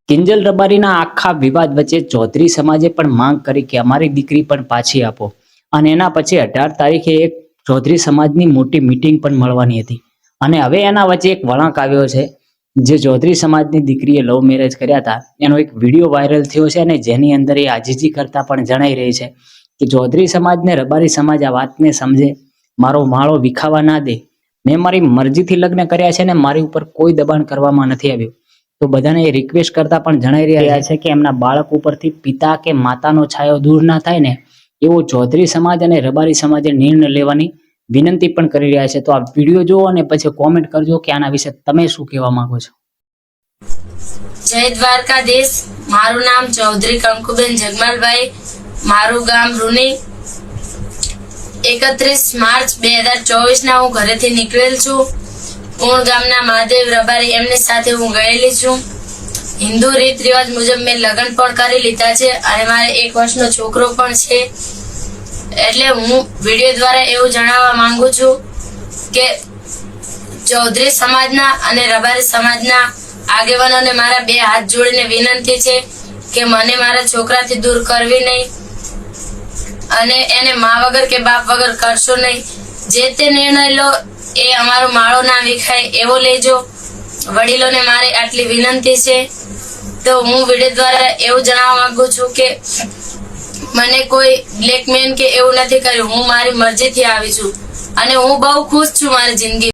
કિંજલ રબારીના આખા વિવાદ વચ્ચે ચૌધરી સમાજે પણ માંગ કરી કે અમારી દીકરી પણ પાછી આપો અને એના પછી 18 તારીખે એક ચૌધરી સમાજની મોટી મીટિંગ પણ મળવાની હતી અને હવે એના વચ્ચે એક વળાંક આવ્યો છે. જે ચૌધરી સમાજની દીકરીએ લવ મેરેજ કર્યા હતા એનો એક વિડીયો વાયરલ થયો છે અને જેની અંદર એ આજીજી કરતા પણ જણાઈ રહી છે કે ચૌધરી સમાજને રબારી સમાજ આ વાતને સમજે, મારો માળો વિખાવા ના દે. મેં મારી મરજીથી લગ્ન કર્યા છે ને મારી ઉપર કોઈ દબાણ કરવામાં નથી આવ્યું. તો બધાને એ રિક્વેસ્ટ કરતા પણ જણાઈ રહ્યા છે કે એમના બાળક ઉપરથી પિતા કે માતાનો છાયો દૂર ના થાય ને એવો ચૌધરી સમાજ અને રબારી સમાજે નિર્ણય લેવાની વિનંતી પણ કરી રહ્યા છે. તો આ વિડીયો જુઓ અને પછી કોમેન્ટ કરજો કે આના વિશે તમે શું કહેવા માંગો છો. જય દ્વારકાધીશ. મારું નામ ચૌધરી કંકુબેન જગમાલભાઈ, મારું ગામ રૂની. 31 માર્ચ 2024 ના હું ઘરેથી નીકળેલ છું. પૂર્ણ ગામના મહાદેવ રબારી એમની સાથે હું ગયેલી છું. હિન્દુ રીત રિવાજ મુજબ મેં લગ્ન પણ કરી લીધા છે અને મારે 1 વર્ષનો છોકરો પણ છે. એટલે હું વિડીયો દ્વારા એવું જણાવવા માંગુ છું કે ચૌધરી સમાજના અને રબારી સમાજના આગેવાનોને મારા 2 હાથ જોડીને વિનંતી છે કે મને મારા છોકરાથી દૂર કરવી નહીં અને એને મા વગર કે બાપ વગર કરશો નહીં. જે તે નિર્ણય લો એ અમારો માળો ના વિખાય એવો લેજો. વડીલોને મારી આટલી વિનંતી છે. તો હું વિડીયો દ્વારા એવું જણાવવા માંગુ છું કે મને કોઈ બ્લેકમેન કે એવું નથી કર્યું. હું મારી મરજીથી આવી છું અને હું બહુ ખુશ છું મારી જિંદગી.